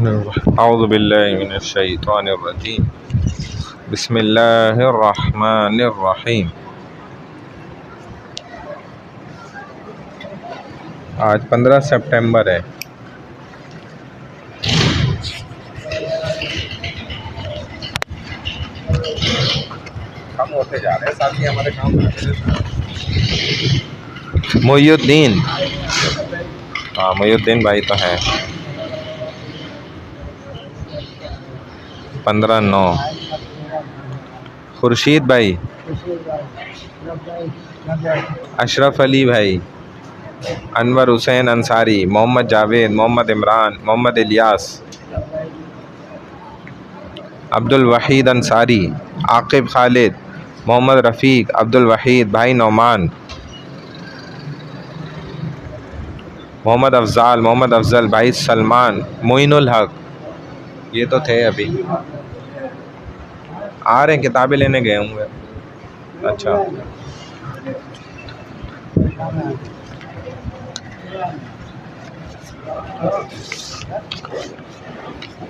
اعوذ باللہ من الشیطان الرجیم بسم اللہ الرحمن الرحیم۔ آج 15 سپٹمبر ہے۔ کم ہوتے جا رہے ہیں ساتھی ہمارے کام۔ محی الدین، ہاں محی الدین بھائی تو ہیں۔ 15/9۔ خورشید بھائی، اشرف علی بھائی، انور حسین انصاری، محمد جاوید، محمد عمران، محمد الیاس، عبد الوحید انصاری، عاقب خالد، محمد رفیق، عبد الوحید بھائی، نعمان، محمد افضال، محمد افضل بھائی، سلمان، معین الحق، یہ تو تھے ابھی آ رہے ہیں، کتابیں لینے گئے ہوں گے۔ اچھا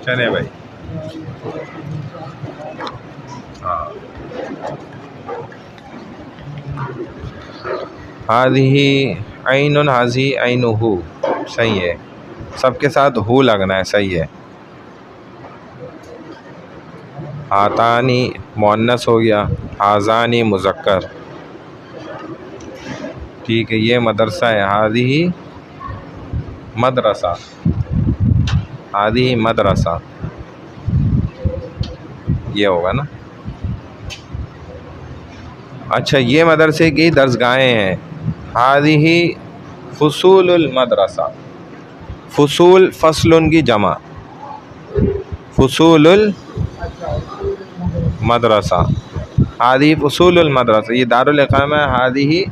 چلے بھائی، ہاں ہادھی عین حاضی عین ہو، صحیح ہے، سب کے ساتھ ہو لگنا ہے، صحیح ہے۔ ہاتانی مؤنث ہو گیا، ہاذانی مذکر، ٹھیک ہے۔ یہ مدرسہ ہے، ہادھی مدرسہ، ہادھی مدرسہ، یہ ہوگا نا۔ اچھا، یہ مدرسے کی درسگاہیں ہیں۔ ہادھی فصول المدرسہ، فصول فصل کی جمع، فصول المدرسہ، ہادھی فصول المدرسہ۔ یہ دارالاقامہ ہے، ہادھی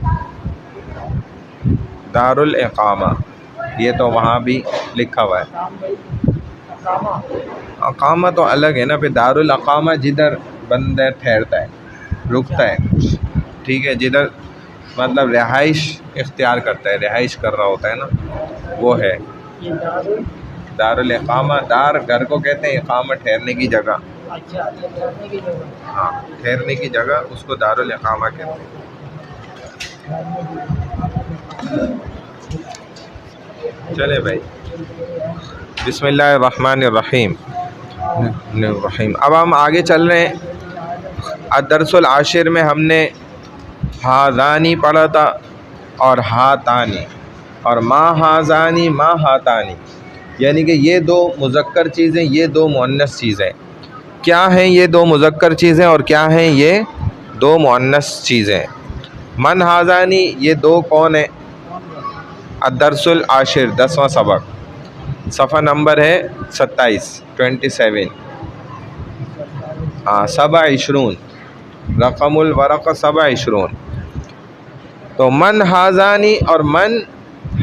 دارالاقامہ، یہ تو وہاں بھی لکھا ہوا ہے۔ اقامہ تو الگ ہے نا، پھر دارالاقامہ جدھر بندہ ٹھہرتا ہے، رکتا ہے، ٹھیک ہے، جدھر مطلب رہائش اختیار کرتا ہے، رہائش کر رہا ہوتا ہے نا، وہ ہے دارالاقامہ۔ دار گھر کو کہتے ہیں، اقامہ ٹھہرنے کی جگہ، ہاں ٹھہرنے کی جگہ، اس کو دارالاقامہ کہتے ہیں۔ چلے بھائی، بسم اللہ الرحمن الرحیم۔ اب ہم آگے چل رہے ہیں۔ الدرس العاشر میں ہم نے ہاذانی پڑھا تھا اور ہاتانی، اور ما ہاذانی ما ہاتانی، یعنی کہ یہ دو مذکر چیزیں، یہ دو مؤنث چیزیں۔ کیا ہیں یہ دو مذکر چیزیں اور کیا ہیں یہ دو مؤنث چیزیں؟ من ہاذانی، یہ دو کون ہیں؟ الدرس العاشر، 10واں سبق، صفحہ نمبر ہے 27، 27، رقم الورق 27۔ تو من ہاذانی اور من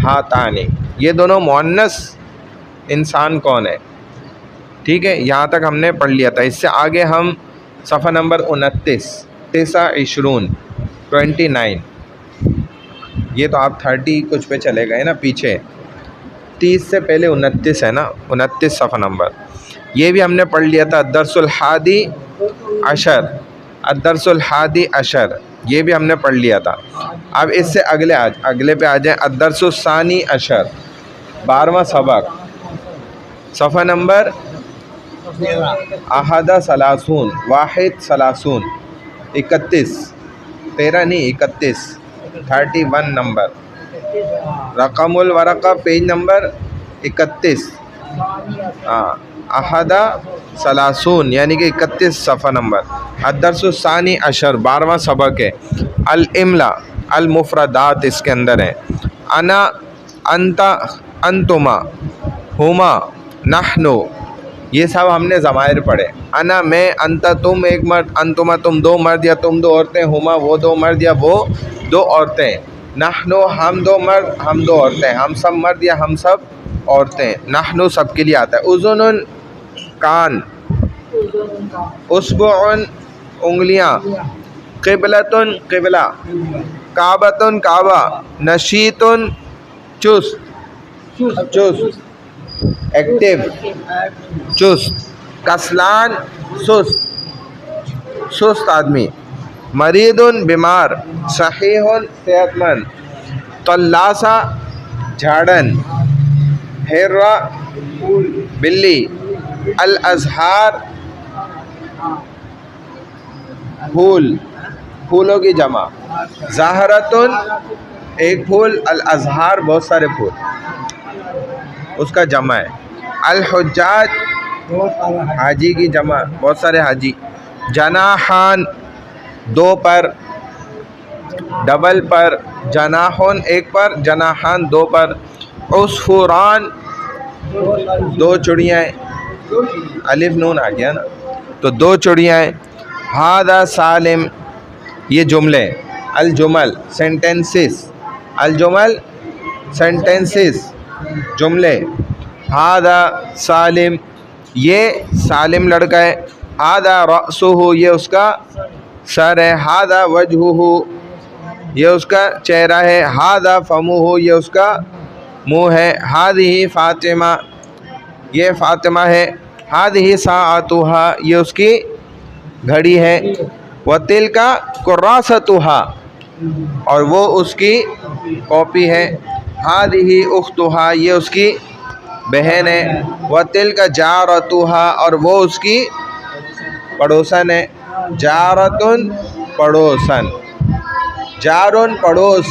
ہاتانی، یہ دونوں مؤنث انسان کون ہے؟ ٹھیک ہے، یہاں تک ہم نے پڑھ لیا تھا۔ اس سے آگے ہم صفحہ نمبر 29، 29، یہ تو آپ 30 کچھ پہ چلے گئے نا پیچھے، 30 سے پہلے 29 ہے نا، 29 صفحہ نمبر، یہ بھی ہم نے پڑھ لیا تھا۔ الدرس الحادی عشر، الدرس الحادی عشر، یہ بھی ہم نے پڑھ لیا تھا۔ اب اس سے اگلے پہ آ جائیں، الدرس الثانی عشر، 12واں سبق، صفحہ نمبر 31، 31، 13 نہیں 31، 31 نمبر، رقم الورقہ پیج نمبر 31، 31، یعنی کہ 31 صفحہ نمبر۔ الدرس الثانی عشر، 12واں سبق ہے۔ الاملا، المفردات اس کے اندر ہیں۔ انا، انت، انتما، ہما، نحنو، یہ سب ہم نے ضمائر پڑھے۔ انا میں، انت تم ایک مرد، انتما تم دو مرد یا تم دو عورتیں، ہما وہ دو مرد یا وہ دو عورتیں، نحنو ہم دو مرد ہم دو عورتیں، ہم سب مرد یا ہم سب عورتیں، نحنو سب کے لیے آتا ہے۔ اذن کان، اصبع انگلیاں، قبلۃ قبلہ، کعبۃ کعبہ، نشیط چست، ایکٹیو چست، کسلان سست، سست آدمی، مریض بیمار، صحیح صحت مند، طلاسہ جھاڑن، ہیرا بلی، الازہار پھول، پھولوں کی جمع، زہرتن ایک پھول، الازہار بہت سارے پھول، اس کا جمع ہے، الحجاج حاجی کی جمع، بہت سارے حاجی، جناحان دو پر، ڈبل پر، جناحن ایک پر، جناحان دو پر، عصفوران دو چڑیاں، الف نون آ گیا نا تو دو چڑیاں، ھذا سالم یہ جملے، الجمل سینٹینسز، الجمل سینٹینسز جملے، ھذا سالم یہ سالم لڑکا ہے، ھذا رأسہ یہ اس کا سر ہے، ھذا وجہہ یہ اس کا چہرہ ہے، ھذا فمہ یہ اس کا منہ ہے، ھذہ فاطمہ یہ فاطمہ ہے، ھذہ ساعتھا یہ اس کی گھڑی ہے، وتلک کراستھا اور وہ اس کی کاپی ہے، ھذہ اختھا یہ اس کی بہن ہے، وتلک جارتھا اور وہ اس کی پڑوسن ہے، جارتن پڑوسن، جارن پڑوس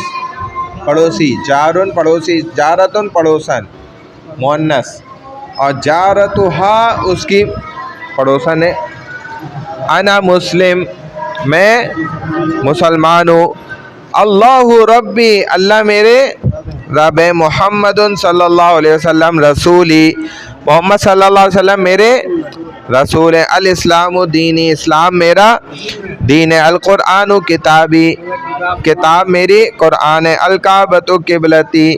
پڑوسی، جارن پڑوسی، جارتن پڑوسن مؤنث، اور جارتھا اس کی پڑوسن ہے، انا مسلم میں مسلمان ہوں، اللہ ربی اللہ میرے رب ہے، محمد صلی اللہ علیہ وسلم رسولی محمد صلی اللہ علیہ وسلم میرے رسول ہے، الاسلام دینی اسلام میرا دین ہے، القرآن کتابی کتاب میری قرآن ہے، الکعبۃ قبلتی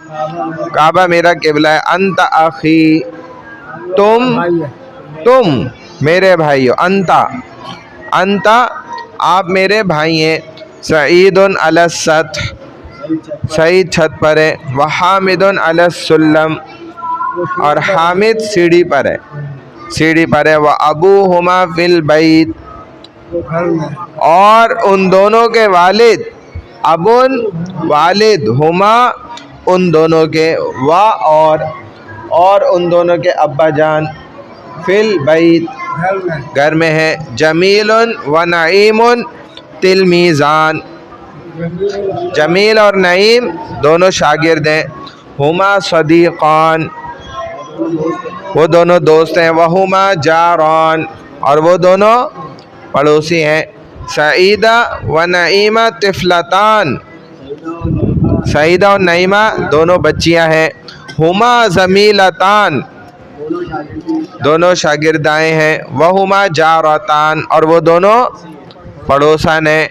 کعبہ میرا قبلہ ہے، انت اخی تم میرے بھائی ہو، انت آپ میرے بھائی ہیں، سعید علی السطح سعید چھت پر ہے، وحامد علی السلم اور حامد سیڑھی پر ہے، سیڑھی پر ہے، وابوہما فی البیت اور ان دونوں کے والد، ابن والد، ہما ان دونوں کے، اور ان دونوں کے ابا جان، فی البیت گھر میں ہے، جمیل و نعیم تلمیذان جمیل اور نعیم دونوں شاگرد ہیں، ہما صدیقان وہ دونوں دوست ہیں، وہما جاران اور وہ دونوں پڑوسی ہیں، سعیدہ و نعیمہ طفلتان سعیدہ اور نعیمہ دونوں بچیاں ہیں، ہما زمیلتان دونوں شاگردائیں ہیں، وہما جارتان اور وہ دونوں پڑوسن ہیں۔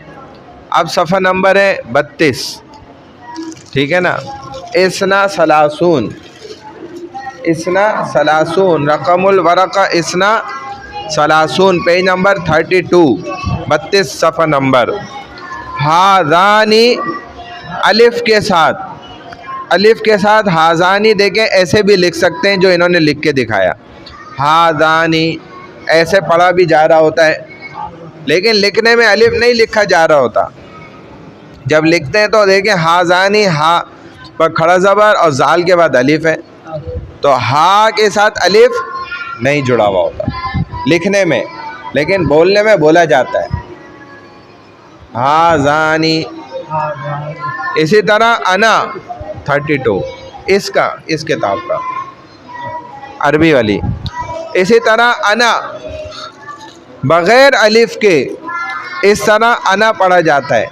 اب صفحہ نمبر ہے 32، ٹھیک ہے نا، اسنا ثلاثون رقم الورقہ اسنا ثلاثون پیج نمبر 32 32 صفحہ نمبر، ہاذانی الف کے ساتھ ہاذانی دیکھیں ایسے بھی لکھ سکتے ہیں جو انہوں نے لکھ کے دکھایا، ہاذانی ایسے پڑھا بھی جا رہا ہوتا ہے لیکن لکھنے میں الف نہیں لکھا جا رہا ہوتا، جب لکھتے ہیں تو دیکھیں ہاذانی ہا پر کھڑا زبر اور زال کے بعد الف ہے، تو ہا کے ساتھ الف نہیں جڑا ہوا ہوتا لکھنے میں، لیکن بولنے میں بولا جاتا ہے ہاذانی۔ اسی طرح انا 32 اس کتاب کا عربی والی، اسی طرح انا بغیر الف کے اس طرح انا پڑھا جاتا ہے،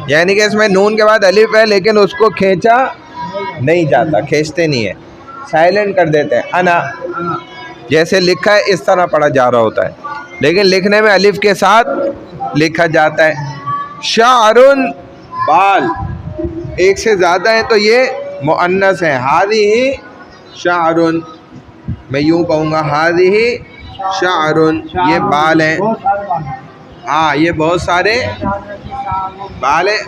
یعنی کہ اس میں نون کے بعد الف ہے لیکن اس کو کھینچا نہیں جاتا، کھینچتے نہیں ہے، سائلنٹ کر دیتے ہیں، انا جیسے لکھا ہے اس طرح پڑھا جا رہا ہوتا ہے لیکن لکھنے میں الف کے ساتھ لکھا جاتا ہے۔ شعرن بال ایک سے زیادہ ہیں تو یہ مؤنث ہے، ہذہ شعرن میں یوں کہوں گا، ہذہ شعرن یہ بال ہیں، ہاں یہ بہت سارے بال ہیں،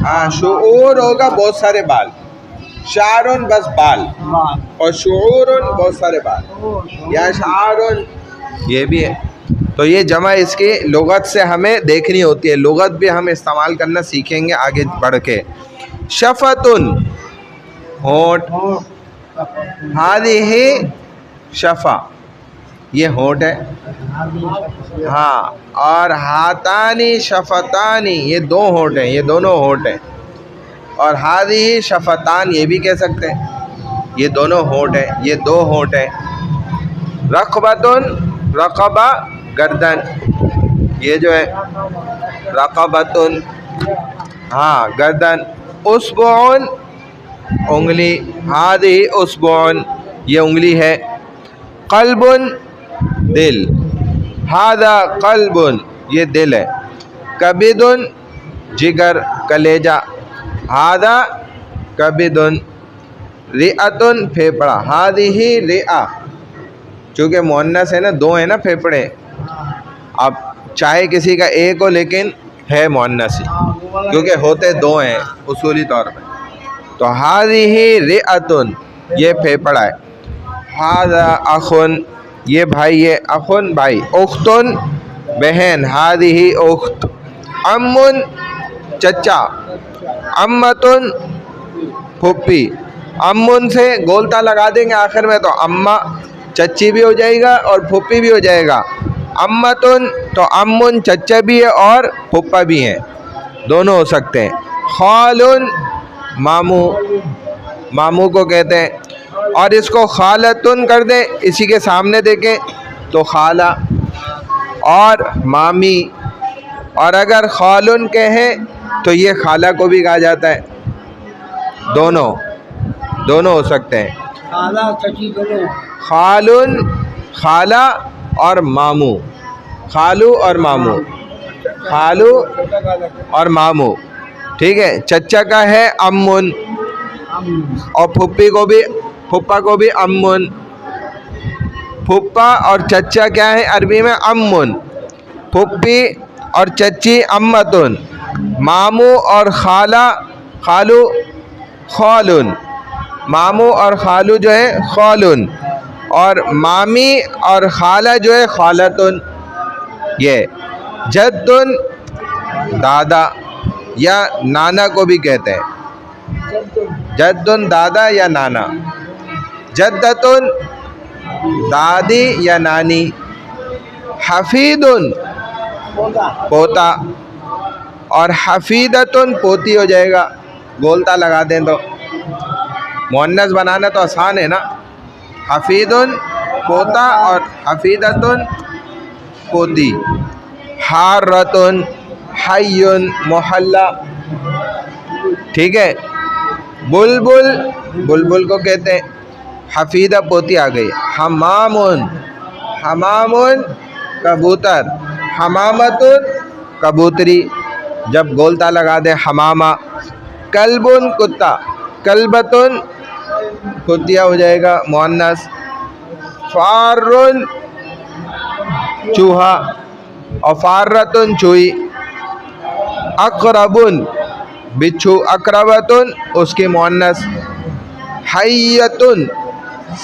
ہاں شعور ہوگا بہت سارے بال، شعر بس بال, اور شعور بہت سارے بال, یا شعر یہ بھی ہے. تو یہ جمع اس کی لغت سے ہمیں دیکھنی ہوتی ہے, لغت بھی ہم استعمال کرنا سیکھیں گے آگے بڑھ کے. شفتن ہونٹ, ہادی شفا یہ ہونٹ ہے, ہاں, اور ہاتانی شفتانی یہ دو ہونٹ ہیں, یہ دونوں ہونٹ ہیں. اور ہادی شفتان یہ بھی کہہ سکتے ہیں, یہ دونوں ہونٹ ہیں, یہ دو ہونٹ ہیں. رقبتن رقبہ گردن, یہ جو ہے رقبتن ہاں گردن. اصبعن انگلی, ہادی اصبعن یہ انگلی ہے. قلبن دل, ہادہ قلبن یہ دل ہے. کبدن جگر کلیجہ, ہادہ کبدن. رئتن پھیپڑا, ہادی رئہ, چونکہ مؤنث ہے نا, دو ہے نا پھیپڑے, اب چاہے کسی کا ایک ہو لیکن ہے مؤنث ہی, کیونکہ ہوتے دو ہیں اصولی طور پہ. تو ہادی رئتن یہ پھیپڑا ہے. ہادہ اخن یہ بھائی ہے, اخن بھائی. اختن بہن, ہادی اخت. امن چچا, امتن پھپھی. امن سے گولتا لگا دیں گے آخر میں تو اماں چچی بھی ہو جائے گا اور پھپھی بھی ہو جائے گا. امتن تو امن چچا بھی ہے اور پھپھا بھی ہیں, دونوں ہو سکتے ہیں. خالن ماموں, ماموں کو کہتے ہیں. اور اس کو خالتن کر دیں اسی کے سامنے دیکھیں تو خالہ اور مامی. اور اگر خالن کہیں تو یہ خالہ کو بھی کہا جاتا ہے, دونوں ہو سکتے ہیں. خالن خالہ اور ماموں, خالو اور ماموں, خالو اور ماموں, ٹھیک ہے. چچا کا ہے امن, اور پھپھی کو بھی, پھپھا کو بھی امن. پھپھا اور چچا کیا ہے عربی میں امن, پھپھی اور چچی امتن. ماموں اور خالہ خالو خالن, ماموں اور خالو جو ہے خالن. اور مامی اور خالہ جو ہے خالتن. یہ جدن دادا یا نانا کو بھی کہتے ہیں, جدن دادا یا نانا. جدتن دادی یا نانی. حفیدن پوتا, اور حفیدتن پوتی ہو جائے گا, گولتا لگا دیں تو. مؤنث بنانا تو آسان ہے نا, حفیدن پوتا اور حفیدتن پوتی. حارتن حیٌ محلہ, ٹھیک ہے. بلبل بلبل کو کہتے ہیں, حفیدہ پوتی آ گئی. حمامن حمامن کبوتر, حمامتن کبوتری, جب گولتا لگا دیں حمامہ. کلبن کتا, کلبتن کتیا ہو جائے گا مؤنث. فارن چوہا, اور فارتن چوہی. اقربن بچھو, اقربتن اس کی مؤنث. حیتن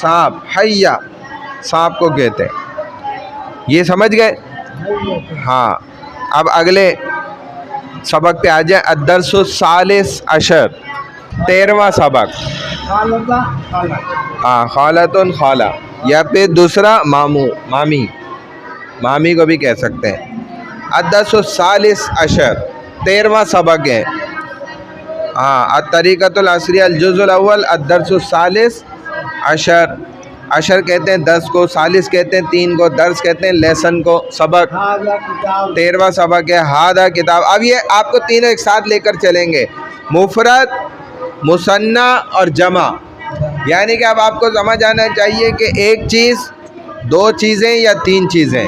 سانپ, حیہ سانپ کو کہتے ہیں. یہ سمجھ گئے؟ ہاں. اب اگلے سبق پہ آ جائیں. الدرس الثالث عشر, 13واں سبق. ہاں خالتن خالہ, یا پھر دوسرا ماموں مامی, مامی کو بھی کہہ سکتے ہیں. الدرس الثالث عشر 13واں سبق ہے. ہاں الطریقۃ العصریہ الجزء الاول الدرس الثالث عشر. عشر کہتے ہیں 10 کو, ثالث کہتے ہیں 3 کو, درس کہتے ہیں لیسن کو, سبق. 13واں سبق ہے ہادہ کتاب. اب یہ آپ کو تینوں ایک ساتھ لے کر چلیں گے, مفرد, مثنیٰ اور جمع. یعنی کہ اب آپ کو سمجھ آنا چاہیے کہ ایک چیز, دو چیزیں یا تین چیزیں,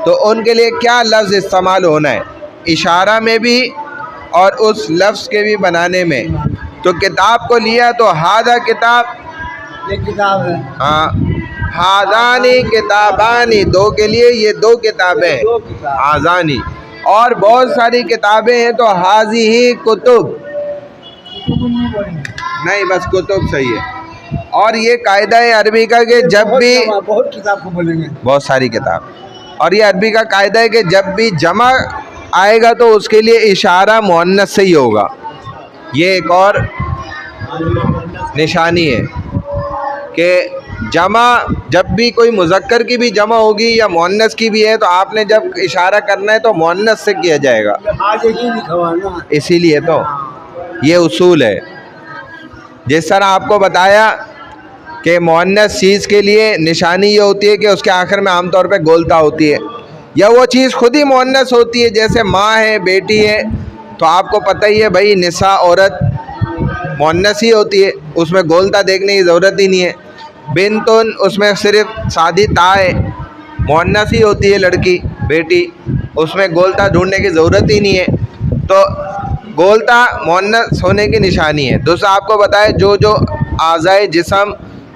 تو ان کے لیے کیا لفظ استعمال ہونا ہے, اشارہ میں بھی اور اس لفظ کے بھی بنانے میں. تو کتاب کو لیا تو ہادہ کتاب, یہ کتاب ہے. ہاں ہادانی کتابانی, دو کے لیے یہ دو کتابیں, ہاذانی. اور بہت ساری کتابیں ہیں تو ہاذی کتب, نہیں بس کتب صحیح ہے. اور یہ قاعدہ ہے عربی کا کہ جب بھی بہت کتاب کو بولیں گے, بہت ساری کتاب, اور یہ عربی کا قاعدہ ہے کہ جب بھی جمع آئے گا تو اس کے لیے اشارہ مؤنث سے ہی ہوگا. یہ ایک اور نشانی ہے کہ جمع جب بھی کوئی مذکر کی بھی جمع ہوگی یا مؤنث کی بھی ہے تو آپ نے جب اشارہ کرنا ہے تو مؤنث سے کیا جائے گا. آج ایک ہی لکھا ہوا ہے نا. اسی لیے تو یہ اصول ہے. جس طرح آپ کو بتایا کہ مؤنث چیز کے لیے نشانی یہ ہوتی ہے کہ اس کے آخر میں عام طور پہ گولتا ہوتی ہے, یا وہ چیز خود ہی مؤنث ہوتی ہے, جیسے ماں ہے, بیٹی ہے, تو آپ کو پتہ ہی ہے بھائی نساء عورت مؤنث ہی ہوتی ہے, اس میں گولتا دیکھنے کی ضرورت ہی نہیں ہے. بنتن اس میں صرف سادی تا ہے, مؤنث ہی ہوتی ہے لڑکی بیٹی, اس میں گولتا ڈھونڈنے کی ضرورت ہی نہیں ہے. تو گولتا مؤنث ہونے کی نشانی ہے. دوسرا آپ کو بتائے جو اعضائے جسم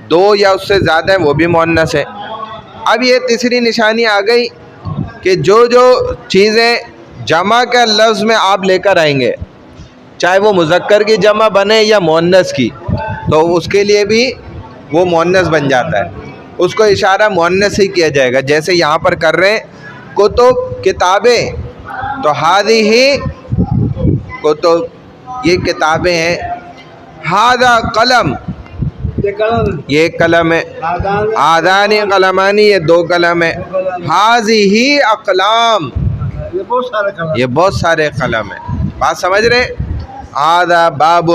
دو یا اس سے زیادہ ہیں وہ بھی مؤنث ہے. اب یہ تیسری نشانی آ گئی کہ جو چیزیں جمع کا لفظ میں آپ لے کر آئیں گے, چاہے وہ مذکر کی جمع بنے یا مؤنث کی, تو اس کے لیے بھی وہ مؤنث بن جاتا ہے, اس کو اشارہ مؤنث ہی کیا جائے گا. جیسے یہاں پر کر رہے ہیں کتب کتابیں, تو ہذہ کتب یہ کتابیں ہیں. ھذا قلم یہ ایک قلم ہے. آذانی قلمانی یہ دو قلم ہے. ھذہ اقلام یہ بہت سارے قلم ہیں. بات سمجھ رہے؟ ھذا باب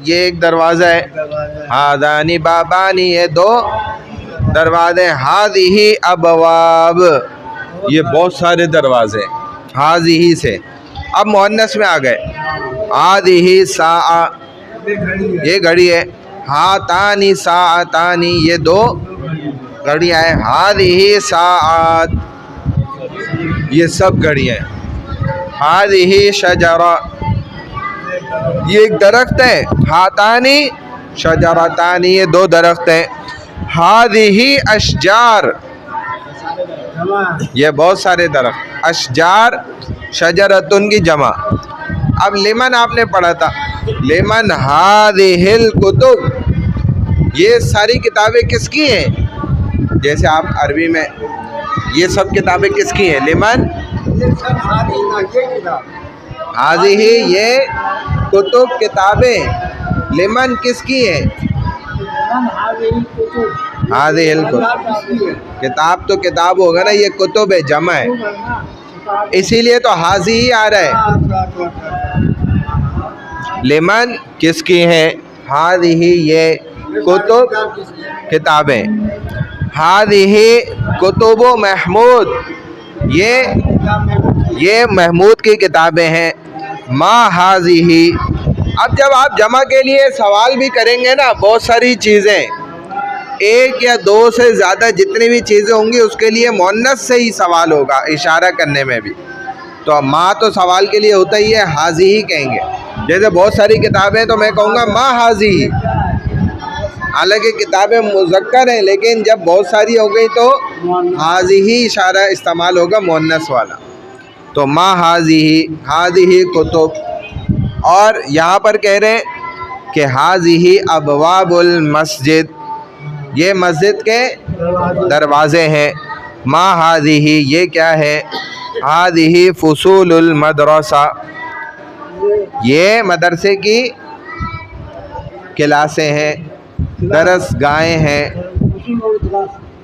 یہ ایک دروازہ ہے. ھذانی بابانی یہ دو دروازے. ھذہ ابواب یہ بہت سارے دروازے. ھذہ سے اب مؤنث میں آ گئے. ھذہ ساعہ یہ گھڑی ہے. ہاتانی ساعتانی یہ دو گھڑیاں ہیں. ھذہ ساعات یہ سب گھڑیاں ہیں. ھذہ شجرہ یہ ایک درخت ہے. ہاتانی شجرتانی یہ دو درخت ہیں. ھذہ اشجار یہ بہت سارے درخت. اشجار شجرتن کی جمع. اب لمن آپ نے پڑھا تھا, لمن ھذہ الکتب یہ ساری کتابیں کس کی ہیں؟ جیسے آپ عربی میں یہ سب کتابیں کس کی ہیں؟ لمن ھذہ یہ کتب کتابیں لمن کس کی ہیں؟ ھذہ الکتب کتاب تو کتاب ہوگا نا, یہ کتب ہے جمع ہے, اسی لیے تو ھذہ ہی آ رہا ہے. لمن کس کی ہیں؟ ھذہ یہ کتب کتابیں. ھذہ کتب محمود یہ محمود کی کتابیں ہیں. ما ھذہ اب جب آپ جمع کے لیے سوال بھی کریں گے نا, بہت ساری چیزیں ایک یا دو سے زیادہ جتنی بھی چیزیں ہوں گی اس کے لیے مؤنث سے ہی سوال ہوگا اشارہ کرنے میں بھی. تو ما تو سوال کے لیے ہوتا ہی ہے, ھذہ ہی کہیں گے. جیسے بہت ساری کتابیں تو میں کہوں گا ما ھذہ, حالانکہ کتابیں مذکر ہیں لیکن جب بہت ساری ہو گئی تو ھذہ ہی اشارہ استعمال ہوگا مؤنث والا. تو ما ھذہ کتب. اور یہاں پر کہہ رہے ہیں کہ ھذہ ابواب المسجد یہ مسجد کے دروازے ہیں. ما ھذہ یہ کیا ہے؟ ھذہ فصول المدرسہ یہ مدرسے کی کلاسیں ہیں, درس گاہیں ہیں.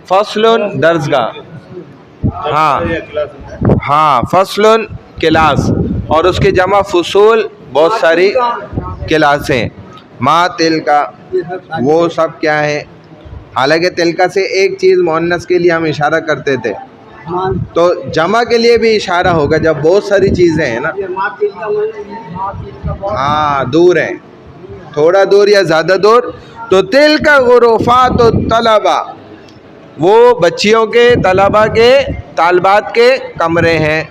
فصل درسگاہ ہاں فصل کلاس, اور اس کی جمع فصول بہت ساری کلاسیں. ما تلکا وہ سب کیا ہے؟ حالانکہ تلکا سے ایک چیز مؤنث کے لیے ہم اشارہ کرتے تھے, تو جمع کے لیے بھی اشارہ ہوگا جب بہت ساری چیزیں ہیں نا. ہاں دور ہیں, تھوڑا دور یا زیادہ دور. تو تلکا غرفات الطلبہ وہ بچیوں کے طلبہ کے طالبات کے کمرے ہیں.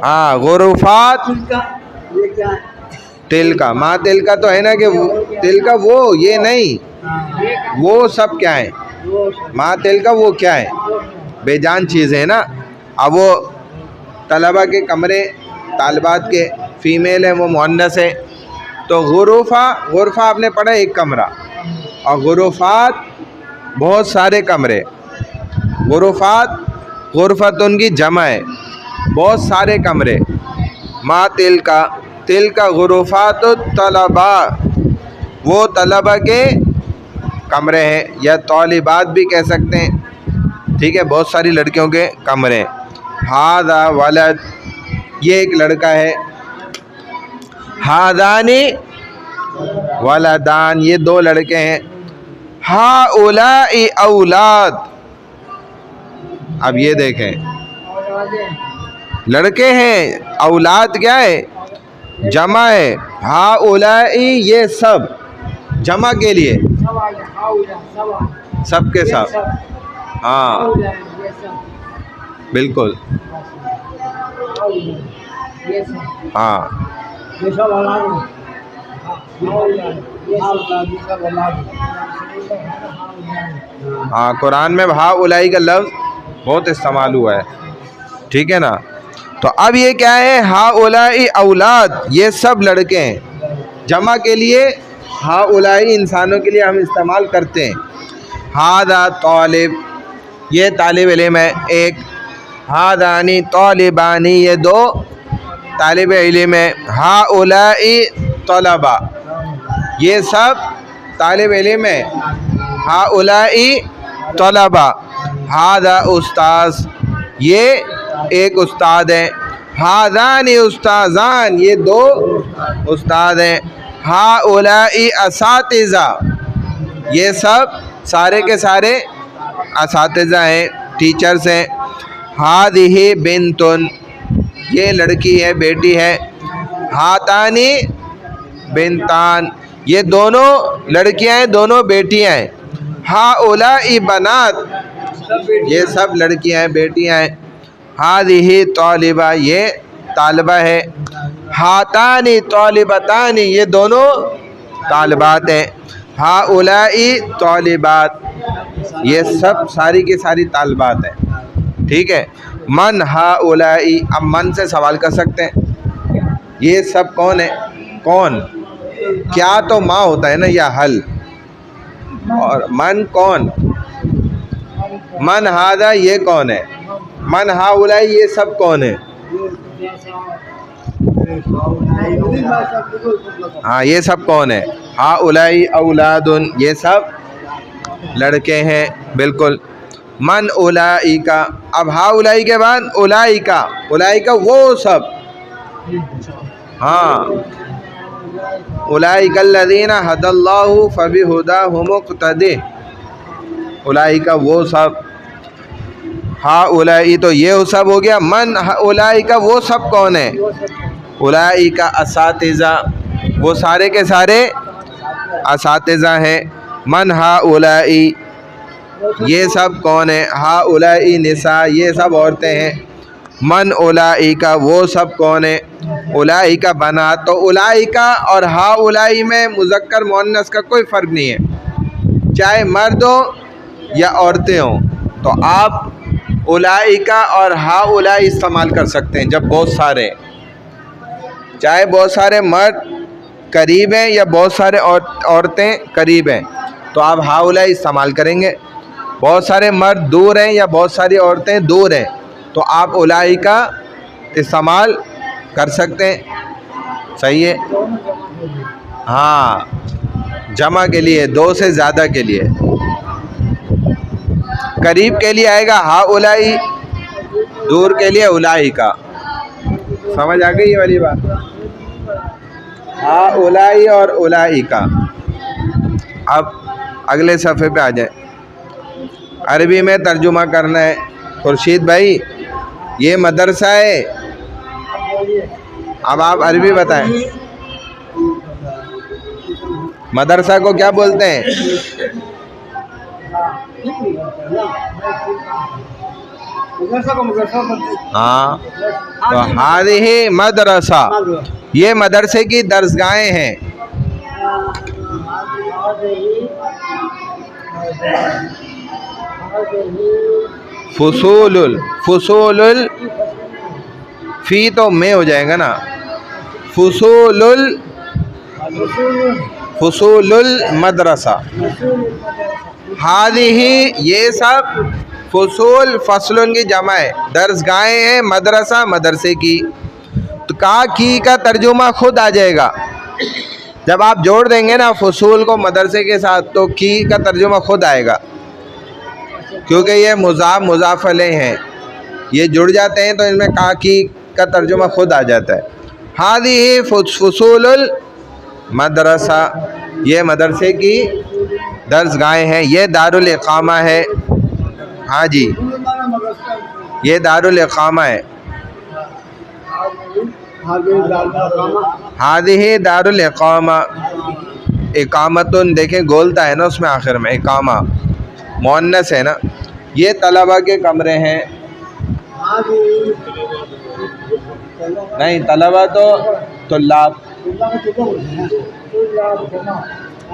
ہاں غرفات تلکا ما تلکا تو ہے نا کہ تلکا وہ یہ نہیں, وہ سب کیا ہیں؟ ما تلکا وہ کیا ہے؟ بے جان چیزیں ہیں نا. اب وہ طلبہ کے کمرے طالبات کے فیمیل ہیں وہ مؤنث ہے. تو غرفہ آپ نے پڑھا ایک کمرہ، اور غرفات بہت سارے کمرے. غرفتن کی جمع ہے، بہت سارے کمرے. ما تلک غرفات الطلباء، وہ طلبہ کے کمرے ہیں، یا طالبات بھی کہہ سکتے ہیں. ٹھیک ہے، بہت ساری لڑکیوں کے کمرے. ھذا ولد، یہ ایک لڑکا ہے. ھذانی ولدان، یہ دو لڑکے ہیں. ہؤلاء اولاد، اب یہ دیکھیں لڑکے ہیں، اولاد کیا ہے؟ جمع ہے. ہؤلاء، یہ سب جمع کے لیے سب کے سب. ہاں بالکل، ہاں ہاں قرآن میں ہؤلاء کا لفظ بہت استعمال ہوا ہے. ٹھیک ہے نا. تو اب یہ کیا ہے؟ ہؤلاء اولاد، یہ سب لڑکے ہیں. جمع کے لیے ہؤلاء انسانوں کے لیے ہم استعمال کرتے ہیں. ھذا طالب، یہ طالب علم ہے ایک. ھذانی طالبانی، یہ دو طالب علم ہے. ہؤلاء طلبہ، یہ سب طالب علم ہے. ہؤلاء طلبہ. ھذا استاذ، یہ ایک استاد ہے. ھذان استاذان، یہ دو استاد ہیں. ہؤلاء اساتذہ، یہ سب سارے کے سارے اساتذہ ہیں، ٹیچرز ہیں. ھذہ بنتن، یہ لڑکی ہے، بیٹی ہے. ھاتانی بنتان، یہ دونوں لڑکیاں ہیں، دونوں بیٹیاں ہیں. ہؤلاء بنات، یہ سب لڑکیاں ہیں، بیٹیاں ہیں. ھذہ طالبہ، یہ طالبہ ہے. ھاتانی طالبتان، یہ دونوں طالبات ہیں. ہؤلاء طالبات، یہ سب ساری کی ساری طالبات ہیں. ٹھیک ہے. من ہؤلاء، اب من سے سوال کر سکتے ہیں یہ سب کون ہے؟ کون؟ کیا تو ماں ہوتا ہے نا، یا حل. اور من کون؟ من ھذا، یہ کون ہے؟ من ہؤلاء، یہ سب کون ہے؟ ہاں یہ سب کون ہے؟ ہؤلاء اولاد، یہ سب لڑکے ہیں. بالکل. من اولئک، اب ہؤلاء کے بعد اولئک، اولئک وہ سب. ہاں اولئک الذین ھدی اللہ فبہداہ مقتدی، اولئک وہ سب. ہؤلاء، تو یہ سب ہو گیا. من اولئک، وہ سب کون ہے؟ اولئک اساتذہ، وہ سارے کے سارے اساتذہ ہیں. من ہؤلاء، یہ سب کون ہے؟ ہؤلاء نساء، یہ سب عورتیں ہیں. من اولئک، وہ سب کون ہے؟ اولئک بنات. تو اولئک اور ہؤلاء میں مذکر مؤنث کا کوئی فرق نہیں ہے، چاہے مرد ہو یا عورتیں ہوں. تو آپ اولئک اور ہؤلاء استعمال کر سکتے ہیں جب بہت سارے، چاہے بہت سارے مرد قریب ہیں یا بہت سارے عورتیں قریب ہیں، تو آپ ہؤلاء استعمال کریں گے. بہت سارے مرد دور ہیں یا بہت ساری عورتیں دور ہیں، تو آپ اولئک استعمال کر سکتے ہیں. صحیح ہے. ہاں جمع کے لیے، دو سے زیادہ کے لیے. قریب کے لیے آئے گا ہؤلاء، دور کے لیے اولئک. سمجھ آ گئی یہ والی بات؟ ہؤلاء اور اولئک. اب اگلے صفحے پہ آ جائیں. عربی میں ترجمہ کرنا ہے. خورشید بھائی یہ مدرسہ ہے، اب آپ عربی بتائیں مدرسہ کو کیا بولتے ہیں؟ ہاں تو ہذہ مدرسہ، یہ مدرسے کی درسگاہیں ہیں. فصول فی تو میں ہو جائے گا نا. فصول فصول المدرسہ. ہادی یہ سب فصول فصلوں کی جمع ہے. درس گاہیں ہیں مدرسہ مدرسے کی. تو کہا کی کا ترجمہ خود آ جائے گا. جب آپ جوڑ دیں گے نا فصول کو مدرسے کے ساتھ تو کی کا ترجمہ خود آئے گا, کیونکہ یہ مضاف مضاف الیہ ہیں, یہ جڑ جاتے ہیں تو ان میں کا کی کا ترجمہ خود آ جاتا ہے. ہادی فصول المدرسہ, یہ مدرسے کی درس گاہیں ہیں. یہ دارالاقامہ ہے. ہاں جی یہ دارالاقامہ ہے. ہادی دارالاقامہ. اقامتن دیکھیں گولتا ہے نا اس میں آخر میں, اقامہ مؤنث ہے نا. یہ طلبہ کے کمرے ہیں. نہیں طلبہ تو طلاب.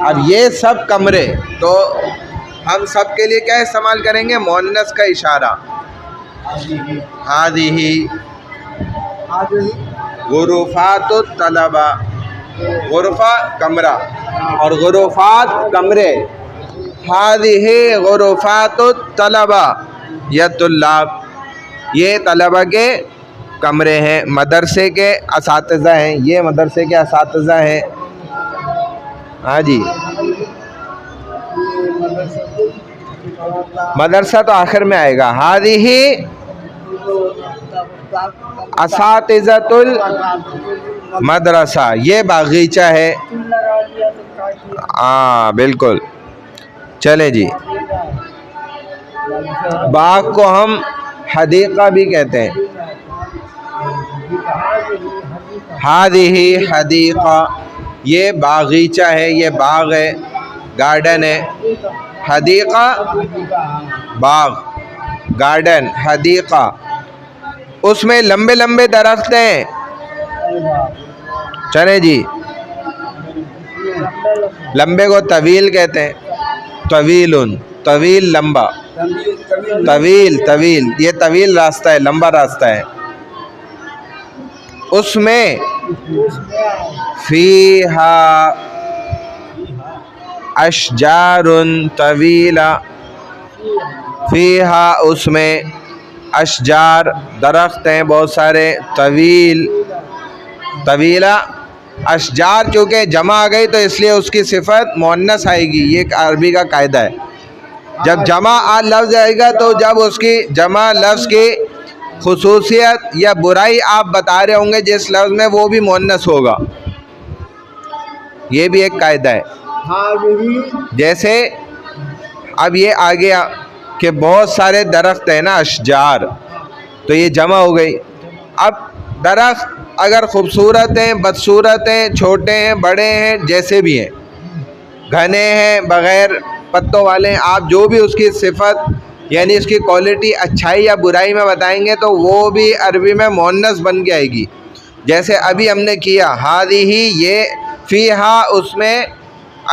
اب یہ سب کمرے تو ہم سب کے لیے کیا استعمال کریں گے؟ مؤنث کا اشارہ. ہادی غرفات الطلبہ, غرفہ کمرہ اور غرفات کمرے. ہادی غرفات الطلبہ یا طلاب, یہ طلبہ کے کمرے ہیں. مدرسے کے اساتذہ ہیں, یہ مدرسے کے اساتذہ ہیں. ہاں جی مدرسہ تو آخر میں آئے گا. ہادی اساتذۃ المدرسہ, یہ باغیچہ ہے. ہاں بالکل. چلے جی, باغ کو ہم حدیقہ بھی کہتے ہیں. ہادی حدیقہ, یہ باغیچہ ہے, یہ باغ ہے, گارڈن ہے. حدیقہ باغ, گارڈن, حدیقہ. اس میں لمبے لمبے درخت ہیں. چلیں جی, لمبے کو طویل کہتے ہیں. طویل, طویل لمبا, طویل طویل, یہ طویل راستہ ہے, لمبا راستہ ہے. اس میں فیہا اشجار طویلہ, فیہا اس میں اشجار درخت ہیں بہت سارے. طویل طویلہ, اشجار چونکہ جمع آ گئی تو اس لیے اس کی صفت مؤنث آئے گی. یہ ایک عربی کا قاعدہ ہے. جب جمع لفظ آئے گا تو جب اس کی جمع لفظ کی خصوصیت یا برائی آپ بتا رہے ہوں گے جس لفظ میں, وہ بھی مؤنث ہوگا. یہ بھی ایک قاعدہ ہے. جیسے اب یہ آ گیا کہ بہت سارے درخت ہیں نا, اشجار, تو یہ جمع ہو گئی. اب درخت اگر خوبصورت ہیں بدصورت ہیں, چھوٹے ہیں بڑے ہیں, جیسے بھی ہیں, گھنے ہیں بغیر پتوں والے ہیں, آپ جو بھی اس کی صفت یعنی اس کی کوالٹی اچھائی یا برائی میں بتائیں گے تو وہ بھی عربی میں مؤنث بن کے آئے گی. جیسے ابھی ہم نے کیا ہادی, یہ فیہا اس میں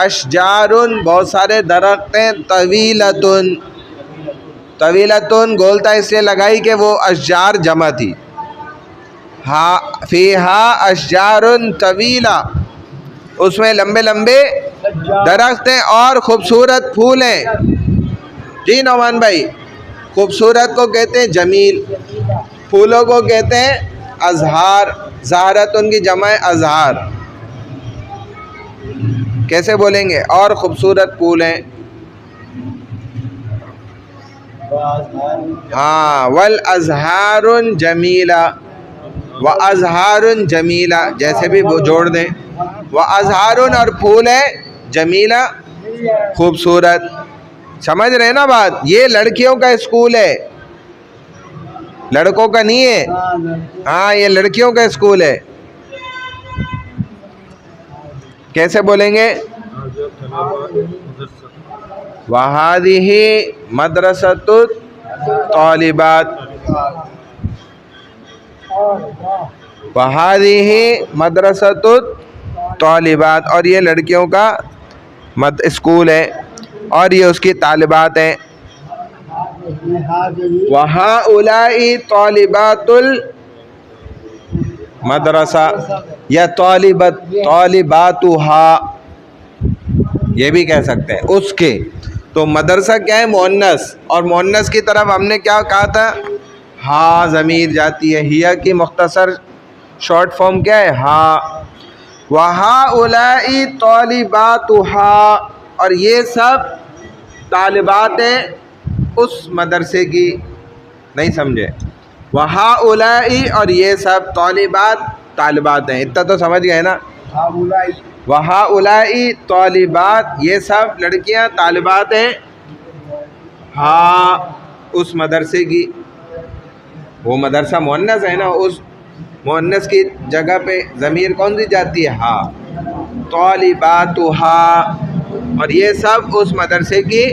اشجارن بہت سارے درخت ہیں. طویلتن, طویلتن گولتا اس لیے لگائی کہ وہ اشجار جمع تھی. فیہا اشجارن طویلہ, اس میں لمبے لمبے درخت ہیں اور خوبصورت پھول ہیں. جی نعمان بھائی, خوبصورت کو کہتے ہیں جمیل, پھولوں کو کہتے ہیں ازہار. زہرت ان کی جمع ہے ازہار. کیسے بولیں گے؟ اور خوبصورت پھول ہیں. ہاں, والازہار جمیلہ, وازہار جمیلہ, جیسے بھی وہ جوڑ دیں. وازہار اور پھول ہے جمیلہ, خوبصورت. سمجھ رہے ہیں نا بات؟ یہ لڑکیوں کا اسکول ہے, لڑکوں کا نہیں ہے. ہاں یہ لڑکیوں کا اسکول ہے. کیسے بولیں گے؟ وَهَذِهِ مَدْرَسَةُ الطَّالِبَاتِ, وَهَذِهِ مَدْرَسَةُ الطَّالِبَاتِ, اور یہ لڑکیوں کا اسکول ہے اور یہ اس کی طالبات ہیں. وَهَؤُلَاءِ طَالِبَاتُ مدرسہ یا طالباتھا یہ بھی کہہ سکتے ہیں اس کے. تو مدرسہ کیا ہے؟ مؤنث. اور مؤنث کی طرف ہم نے کیا کہا تھا؟ ہا ضمیر جاتی ہے. ہیا کی مختصر شارٹ فارم کیا ہے؟ ہا. وَهَؤُلَاءِ طَالِبَاتُهَا اور یہ سب طالبات ہیں اس مدرسے کی. نہیں سمجھے؟ وَهَؤُلَاءِ اور یہ سب طالبات ہیں. اتنا تو سمجھ گئے نا؟ وَهَؤُلَاءِ طالبات یہ سب لڑکیاں طالبات ہیں ہاں اس مدرسے کی. وہ مدرسہ مؤنث ہے نا, اس مؤنث کی جگہ پہ ضمیر کون سی جاتی ہے؟ ہاں. طالباتھا اور یہ سب اس مدرسے کی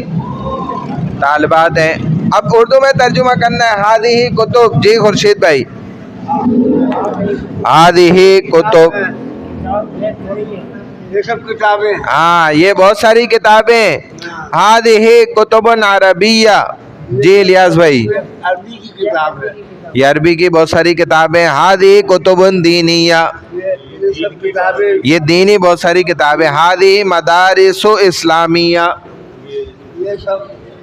طالبات ہیں. اب اردو میں ترجمہ کرنا ہے. ہادی کتب. جی خورشید بھائی. ہادی کتب یہ سب کتابیں. ہاں یہ بہت ساری کتابیں. ہادی کتب عربیہ. جی الیاس بھائی. عربی کی کتاب ہے. یہ عربی کی بہت ساری کتابیں. ہادی کتب دینیہ یہ سب کتابیں. یہ دینی بہت ساری کتابیں. ہادی مدارس اسلامیہ. یہ سب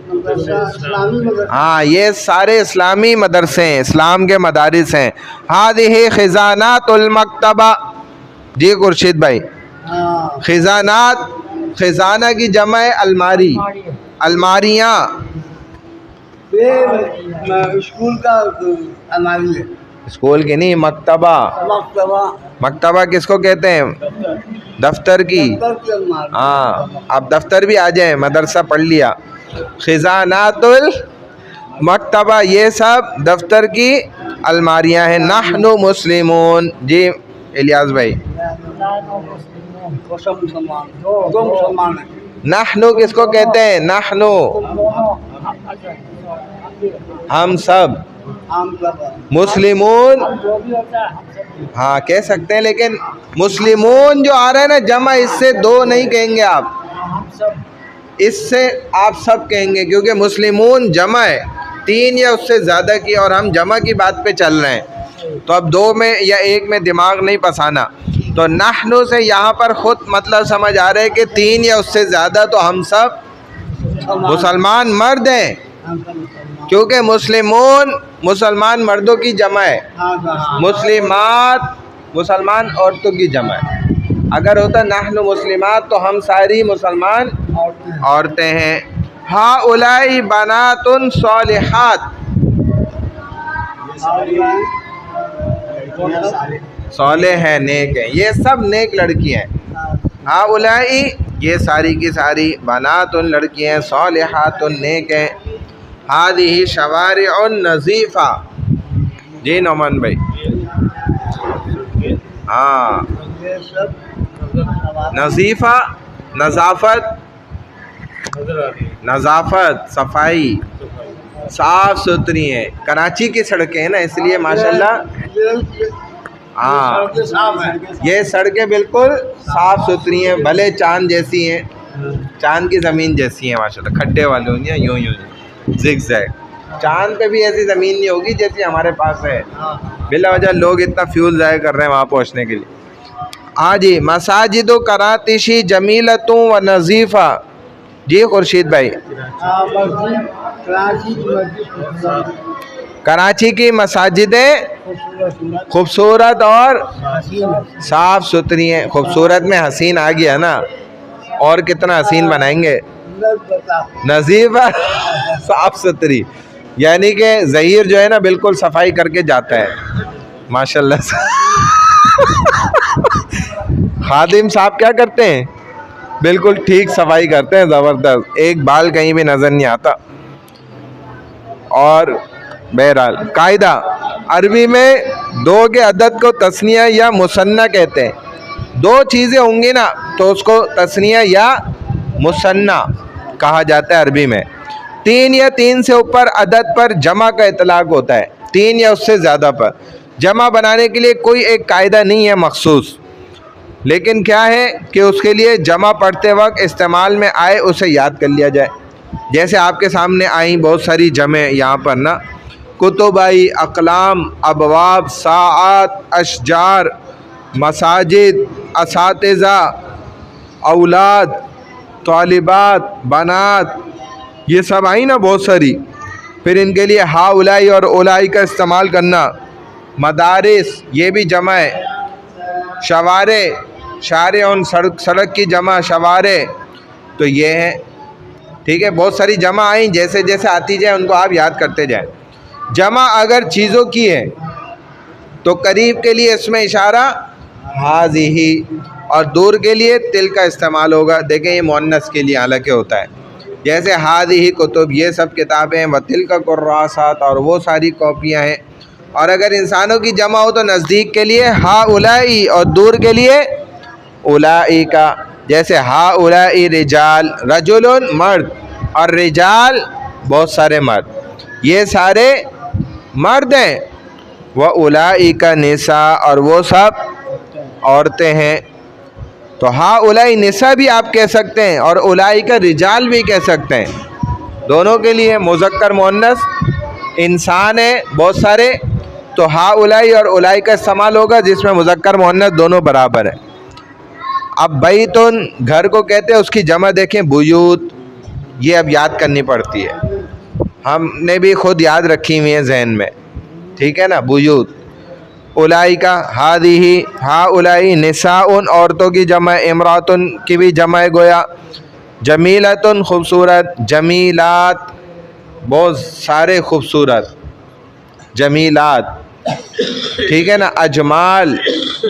مدرسہ اسلامی مدرسہ. ہاں یہ سارے اسلامی مدرسے ہیں, اسلام کے مدارس ہیں. ہادی خزانات المکتبہ. جی خورشید بھائی. ہاں خزانات, خزانہ کی جمع ہے الماری, الماریاں. یہ اسکول کا الماری ہے. اسکول کی نہیں, مکتبہ. مکتبہ. مکتبہ کس کو کہتے ہیں؟ دفتر کی. دفتر کی الماری. ہاں اب دفتر بھی آ جائیں, مدرسہ پڑھ لیا. خزانات المکتبہ یہ سب دفتر کی الماریاں ہیں. نحن مسلمون. جی الیاس بھائی. وہ سب مسلمان. دو مسلمان ہیں. نحن کس کو کہتے ہیں؟ نحن ہم سب. عام طور مسلمون ہاں کہہ سکتے ہیں, لیکن مسلمون جو آ رہا ہے نا جمع, اس سے دو نہیں کہیں گے آپ, اس سے آپ سب کہیں گے, کیونکہ مسلمون جمع ہے تین یا اس سے زیادہ کی, اور ہم جمع کی بات پہ چل رہے ہیں. تو اب دو میں یا ایک میں دماغ نہیں پسانا. تو نحنو سے یہاں پر خود مطلب سمجھ آ رہا ہے کہ تین یا اس سے زیادہ تو ہم سب مسلمان مرد ہیں, کیونکہ مسلمون مسلمان مردوں کی جمع ہے, مسلمات مسلمان عورتوں کی جمع ہے. اگر ہوتا نحن مسلمات تو ہم ساری مسلمان عورتیں ہیں. ہؤلاء بنات صالحات. صالح ہے, نیک ہے, یہ سب نیک لڑکی ہیں. ہؤلاء یہ ساری کی ساری بنات لڑکی ہیں, صالحات نیک ہیں. ہادی شوارع نظیفہ. جی نعمان بھائی. ہاں نظیفہ نظافت, نظافت صفائی, صاف ستھری ہیں. کراچی کی سڑکیں ہیں نا, اس لیے ماشاءاللہ. ہاں یہ سڑکیں بالکل صاف ستھری ہیں, بھلے چاند جیسی ہیں, چاند کی زمین جیسی ہیں ماشاءاللہ. کھڈے والے ہوں گے یوں یوں زگ زیگ. چاند پہ بھی ایسی زمین نہیں ہوگی جیسی ہمارے پاس ہے. بلا وجہ لوگ اتنا فیول ضائع کر رہے ہیں وہاں پہنچنے کے لیے. ہاں جی. مساجد و کراتشی جمیلتوں و نظیفہ. جی خورشید بھائی. کراچی کی مساجدیں خوبصورت اور صاف ستھری ہیں. خوبصورت میں حسین آ گیا نا, اور کتنا حسین بنائیں گے. نظیفہ صاف ستھری, یعنی کہ ظہیر جو ہے نا بالکل صفائی کر کے جاتا ہے ماشاءاللہ سے. خادم صاحب کیا کرتے ہیں؟ بالکل ٹھیک صفائی کرتے ہیں, زبردست, ایک بال کہیں بھی نظر نہیں آتا. اور بہرحال قاعدہ عربی میں دو کے عدد کو تثنیہ یا مثنیٰ کہتے ہیں. دو چیزیں ہوں گی نا تو اس کو تثنیہ یا مثنیٰ کہا جاتا ہے عربی میں. تین یا تین سے اوپر عدد پر جمع کا اطلاق ہوتا ہے, تین یا اس سے زیادہ پر. جمع بنانے کے لیے کوئی ایک قاعدہ نہیں ہے مخصوص, لیکن کیا ہے کہ اس کے لیے جمع پڑھتے وقت استعمال میں آئے اسے یاد کر لیا جائے. جیسے آپ کے سامنے آئیں بہت ساری جمع یہاں پر نا, کتب آئی، اقلام، ابواب، ساعات، اشجار، مساجد، اساتذہ، اولاد، طالبات، بنات، یہ سب آئی نا بہت ساری. پھر ان کے لیے ہا اولائی اور اولائی کا استعمال کرنا. مدارس یہ بھی جمع ہے. شوارع، شارع ان سڑک کی جمع شوارع، تو یہ ہے. ٹھیک ہے، بہت ساری جمع آئیں، جیسے جیسے آتی جائے ان کو آپ یاد کرتے جائیں. جمع اگر چیزوں کی ہے تو قریب کے لیے اس میں اشارہ ہذہ، اور دور کے لیے تل کا استعمال ہوگا. دیکھیں یہ مؤنث کے لیے حالانکہ ہوتا ہے، جیسے ہذہ کتب، یہ سب کتابیں، وتلک کراسات، اور وہ ساری کاپیاں ہیں. اور اگر انسانوں کی جمع ہو تو نزدیک کے لیے ہا اولائی اور دور کے لیے اولائی کا. جیسے ہا اولائی رجال، رجل مرد، اور رجال بہت سارے مرد، یہ سارے مرد ہیں. وہ اولائی کا نساء، اور وہ سب عورتیں ہیں. تو ہا اولائی نساء بھی آپ کہہ سکتے ہیں اور اولائی کا رجال بھی کہہ سکتے ہیں. دونوں کے لیے مذکر مؤنث انسان ہے بہت سارے، تو ہا اولائی اور اولائی کا استعمال ہوگا جس میں مذکر مؤنث دونوں برابر ہیں. اب بیتن گھر کو کہتے ہیں، اس کی جمع دیکھیں بیوت. یہ اب یاد کرنی پڑتی ہے، ہم نے بھی خود یاد رکھی ہوئی ہیں ذہن میں. ٹھیک ہے نا، بیوت. اولائی کا ہذہ، ہا اولائی نساء عورتوں کی جمع، امراتن کی بھی جمع ہے گویا. جمیلتن خوبصورت، جمیلات بہت سارے خوبصورت، جمیلات. ٹھیک ہے نا. اجمال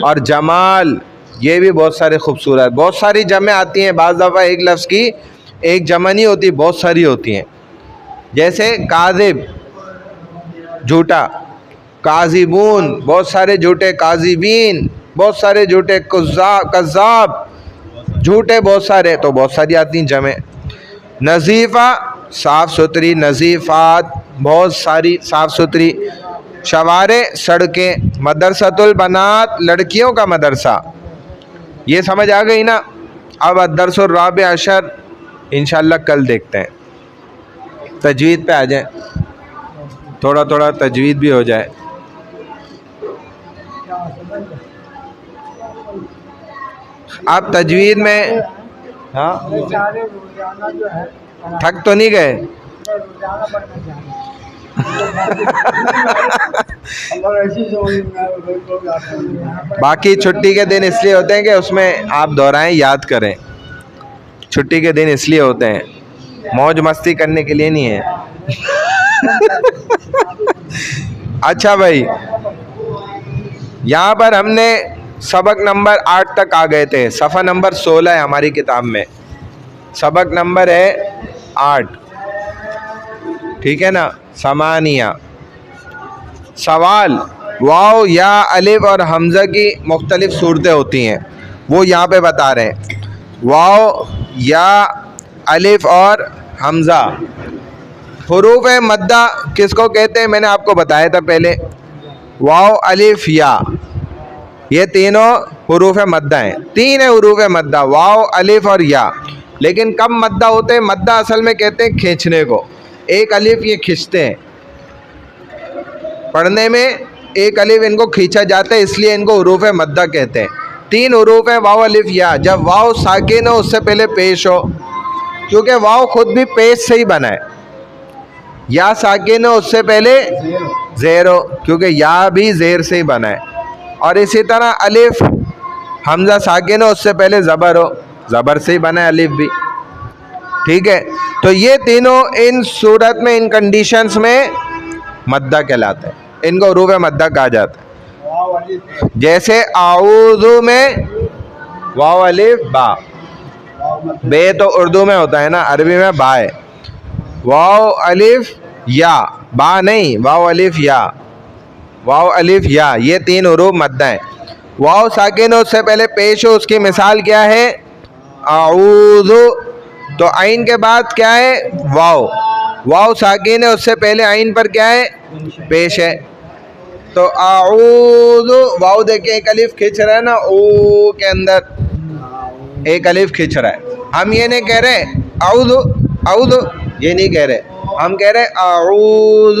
اور جمال یہ بھی بہت سارے خوبصورت. بہت ساری جمع آتی ہیں، بعض دفعہ ایک لفظ کی ایک جمع نہیں ہوتی، بہت ساری ہوتی ہیں. جیسے کاذب جھوٹا، کاذبون بہت سارے جھوٹے، کاذبین بہت سارے جھوٹے، کذاب جھوٹے بہت سارے، تو بہت ساری آتی ہیں جمع. نظیفہ صاف ستھری، نظیفات بہت ساری صاف ستھری. شوارع سڑکیں. مدرسۃ البنات لڑکیوں کا مدرسہ. یہ سمجھ آ گئی نا. اب الدرس الرابع عشر انشاءاللہ کل دیکھتے ہیں. تجوید پہ آ جائیں، تھوڑا تھوڑا تجوید بھی ہو جائے. آپ تجوید میں ہاں تھک تو نہیں گئے؟ باقی چھٹی کے دن اس لیے ہوتے ہیں کہ اس میں آپ دہرائیں، یاد کریں. چھٹی کے دن اس لیے ہوتے ہیں، موج مستی کرنے کے لیے نہیں ہے. اچھا بھائی، یہاں پر ہم نے سبق نمبر 8 تک آ گئے تھے. صفحہ نمبر 16 ہے ہماری کتاب میں، سبق نمبر ہے 8. ٹھیک ہے نا. ثمانیہ. سوال: واو یا الف اور حمزہ کی مختلف صورتیں ہوتی ہیں، وہ یہاں پہ بتا رہے ہیں. واو یا الف اور حمزہ. حروف مدہ کس کو کہتے ہیں میں نے آپ کو بتایا تھا پہلے. واو الف یا، یہ تینوں حروف مدہ ہیں. 3 ہیں حروف مدہ، واو الف اور یا. لیکن کب مدہ ہوتے ہیں؟ مدہ اصل میں کہتے ہیں کھینچنے کو. ایک الف یہ کھینچتے ہیں پڑھنے میں، ایک الف ان کو کھینچا جاتا ہے، اس لیے ان کو حروف مدہ کہتے ہیں. 3 حروف ہیں، واو الف یا. جب واو ساکن ہو اس سے پہلے پیش ہو، کیونکہ واو خود بھی پیش سے ہی بنا ہے. یا ساکن ہو اس سے پہلے زیر ہو، کیونکہ یا بھی زیر سے ہی بنا ہے. اور اسی طرح الف حمزہ ساکن ہو اس سے پہلے زبر ہو، زبر سے ہی بنا ہے الف بھی. ٹھیک ہے. تو یہ تینوں ان صورت میں، ان کنڈیشنز میں مدہ کہلاتے ہیں، ان کو حروف مدہ کہا جاتا ہے. جیسے اعوذ میں واو الف با. بے تو اردو میں ہوتا ہے نا، عربی میں با ہے. واو الف یا، با نہیں، واو الف یا. واو الف یا یہ 3 حروف مدہ ہیں. واو ساکن ہو اس سے پہلے پیش ہو، اس کی مثال کیا ہے؟ اعوذ. تو عین کے بعد کیا ہے؟ واو. واو ساکن ہے، اس سے پہلے عین پر کیا ہے؟ پیش ہے. تو اعوذ، واو دیکھیں ایک الف کھینچ رہا ہے نا، او کے اندر ایک الف کھینچ رہا ہے. ہم یہ نہیں کہہ رہے اعوذ اعوذ، یہ نہیں کہہ رہے. ہم کہہ رہے اعوذ،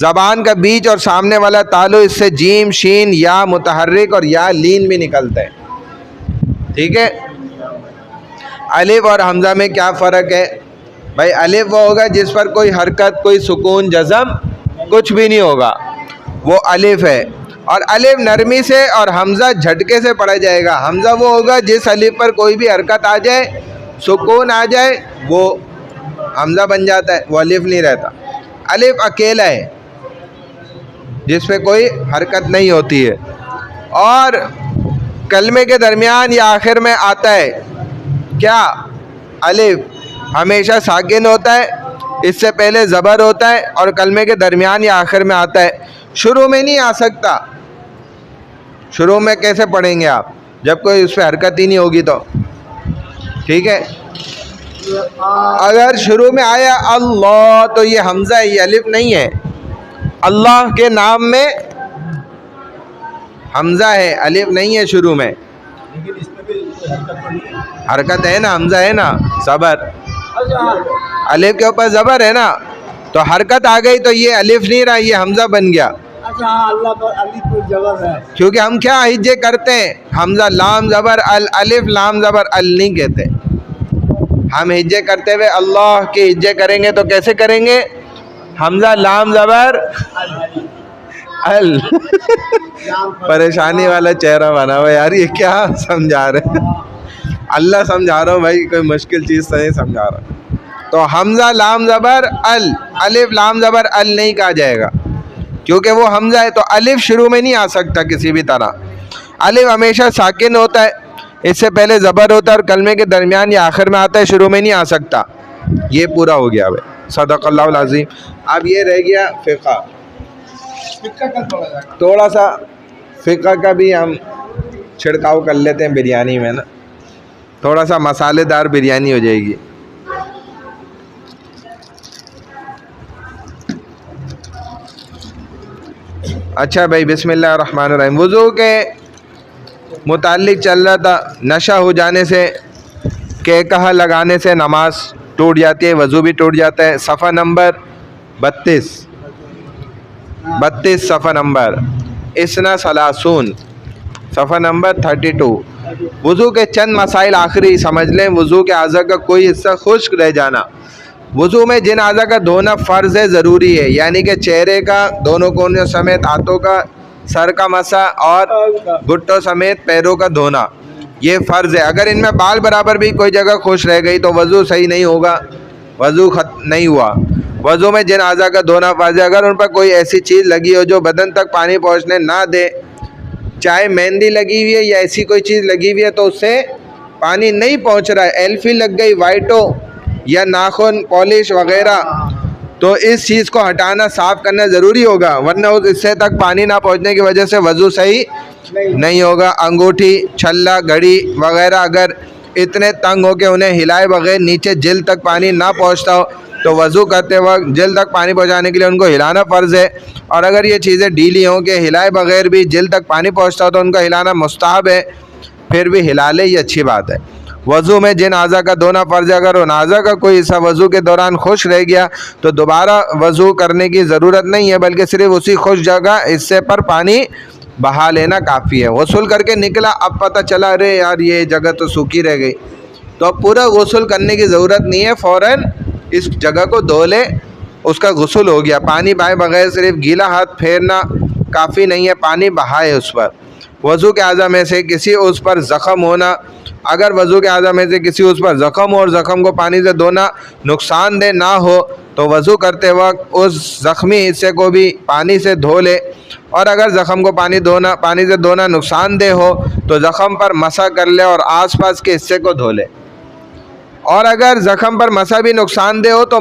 زبان کا بیچ اور سامنے والا تالو، اس سے جیم، شین، یا متحرک اور یا لین بھی نکلتا ہے. ٹھیک ہے. الف اور حمزہ میں کیا فرق ہے بھائی؟ الف وہ ہوگا جس پر کوئی حرکت، کوئی سکون، جزم کچھ بھی نہیں ہوگا، وہ الف ہے. اور الف نرمی سے اور حمزہ جھٹکے سے پڑھا جائے گا. حمزہ وہ ہوگا جس الف پر کوئی بھی حرکت آ جائے، سکون آ جائے، وہ حمزہ بن جاتا ہے، وہ الف نہیں رہتا. الف اکیلا ہے جس پہ کوئی حرکت نہیں ہوتی ہے. اور کلمے کے درمیان یا آخر میں آتا ہے کیا؟ الف ہمیشہ ساکن ہوتا ہے، اس سے پہلے زبر ہوتا ہے اور کلمے کے درمیان یا آخر میں آتا ہے. شروع میں نہیں آ سکتا. شروع میں کیسے پڑھیں گے آپ جب کوئی اس پہ حرکت ہی نہیں ہوگی تو؟ ٹھیک ہے. اگر شروع میں آیا اللہ تو یہ حمزہ ہے، یہ الف نہیں ہے. اللہ کے نام میں حمزہ ہے، الف نہیں ہے شروع میں. لیکن اس میں بھی حرکت نہیں ہے. حرکت ہے نا، حمزہ ہے نا، زبر. اچھا الف کے اوپر زبر ہے نا، تو حرکت آ گئی تو یہ الف نہیں رہا، یہ حمزہ بن گیا. اچھا ہاں، اللہ پر الف پر زبر ہے. کیونکہ ہم کیا ہجے کرتے ہیں؟ حمزہ لام زبر ال، الف لام زبر ال نہیں کہتے. ہم ہجے کرتے ہوئے اللہ کے ہجے کریں گے تو کیسے کریں گے؟ حمزہ لام زبر ال. پریشانی والا چہرہ بنا ہوا یار، یہ کیا سمجھا رہے ہیں؟ اللہ سمجھا رہا ہوں بھائی، کوئی مشکل چیز تو نہیں سمجھا رہا. تو حمزہ لام زبر ال، الف لام زبر ال نہیں کہا جائے گا کیونکہ وہ حمزہ ہے. تو الف شروع میں نہیں آ سکتا کسی بھی طرح. الف ہمیشہ ساکن ہوتا ہے، اس سے پہلے زبر ہوتا ہے اور کلمے کے درمیان یا آخر میں آتا ہے، شروع میں نہیں آ سکتا. یہ پورا ہو گیا بھائی. صدق اللہ العظیم. اب یہ رہ گیا فقہ. تھوڑا سا فقہ کا بھی ہم چھڑکاؤ کر لیتے ہیں بریانی میں نا، تھوڑا سا مسالے دار بریانی ہو جائے گی. اچھا بھائی، بسم اللہ الرحمن الرحیم. وضو کے متعلق چل رہا تھا. نشہ ہو جانے سے، کہا لگانے سے نماز ٹوٹ جاتی ہے، وضو بھی ٹوٹ جاتا ہے. صفحہ نمبر 32 صفحہ نمبر اسنا ثلاثون، صفحہ نمبر 32. وضو کے چند مسائل آخری سمجھ لیں. وضو کے اعضاء کا کوئی حصہ خشک رہ جانا. وضو میں جن اعضاء کا دھونا فرض ہے، ضروری ہے، یعنی کہ چہرے کا دونوں کونوں سمیت، ہاتھوں کا، سر کا مسح اور گھٹوں سمیت پیروں کا دھونا، یہ فرض ہے. اگر ان میں بال برابر بھی کوئی جگہ خشک رہ گئی تو وضو صحیح نہیں ہوگا، وضو نہیں ہوا. وضو میں جن اعضاء کا دھونا فرض ہے، اگر ان پر کوئی ایسی چیز لگی ہو جو بدن تک پانی پہنچنے نہ دے، چاہے مہندی لگی ہوئی ہے یا ایسی کوئی چیز لگی ہوئی ہے تو اس سے پانی نہیں پہنچ رہا ہے، ایلفی لگ گئی، وائٹو یا ناخن پالش وغیرہ، تو اس چیز کو ہٹانا، صاف کرنا ضروری ہوگا، ورنہ اس حصے تک پانی نہ پہنچنے کی وجہ سے وضو صحیح نہیں ہوگا. انگوٹھی، چھلا، گھڑی وغیرہ اگر اتنے تنگ ہو کہ انہیں ہلائے بغیر نیچے جلد تک پانی نہ پہنچتا ہو تو وضو کرتے وقت جلد تک پانی پہنچانے کے لیے ان کو ہلانا فرض ہے. اور اگر یہ چیزیں ڈھیلی ہوں کہ ہلائے بغیر بھی جلد تک پانی پہنچتا ہو تو ان کا ہلانا مستحب ہے، پھر بھی ہلا لے، یہ اچھی بات ہے. وضو میں جن اعضاء کا دھونا فرض ہے، اگر ان اعضاء کا کوئی حصہ وضو کے دوران خشک رہ گیا تو دوبارہ وضو کرنے کی ضرورت نہیں ہے، بلکہ صرف اسی خشک جگہ حصے پر پانی بہا لینا کافی ہے. غسل کر کے نکلا، اب پتہ چلا ارے یار یہ جگہ تو سوکھی رہ گئی، تو اب پورا غسل کرنے کی ضرورت نہیں ہے، فوراً اس جگہ کو دھو لے، اس کا غسل ہو گیا. پانی بہائے بغیر صرف گیلا ہاتھ پھیرنا کافی نہیں ہے، پانی بہائے اس پر. وضو کے اعضاء میں سے کسی عضو پر زخم ہونا، اگر وضو کے اعضاء میں سے کسی عضو پر زخم ہو اور زخم کو پانی سے دھونا نقصان دہ نہ ہو تو وضو کرتے وقت اس زخمی حصے کو بھی پانی سے دھو لے. اور اگر زخم کو پانی سے دھونا نقصان دہ ہو تو زخم پر مسح کر لے اور آس پاس کے حصے کو دھو لے. اور اگر زخم پر مسح بھی نقصان دہ ہو تو